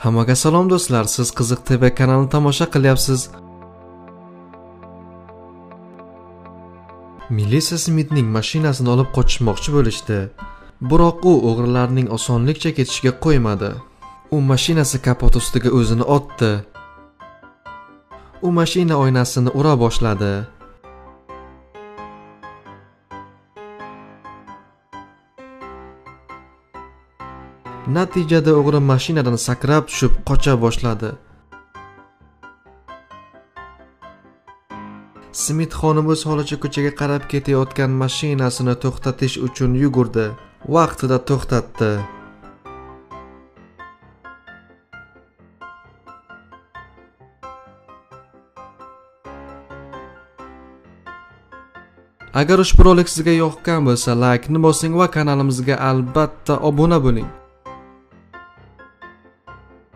Hammaga salom do'stlar, siz Qiziq TV kanalini tomosha qilyapsiz. Militsiya Smitning mashinasini olib qochishmoqchi bo'lishdi. Biroq u o'g'rilarning osonlikcha ketishiga qo'ymadi. U mashinasi kapoti ustiga o'zini otdi. U mashina oynasini ura boshladi. Natijada o'g'ri mashinadan sakrab tushib qocha boshladi. Smit xonim o'z holicha ko'chaga qarab ketayotgan mashinasini to'xtatish uchun yugurdi. Vaqtida to'xtatdi. Agar ushbu rolik sizga yoqqan bo'lsa, like ni bosing va kanalimizga albatta obuna bo'ling.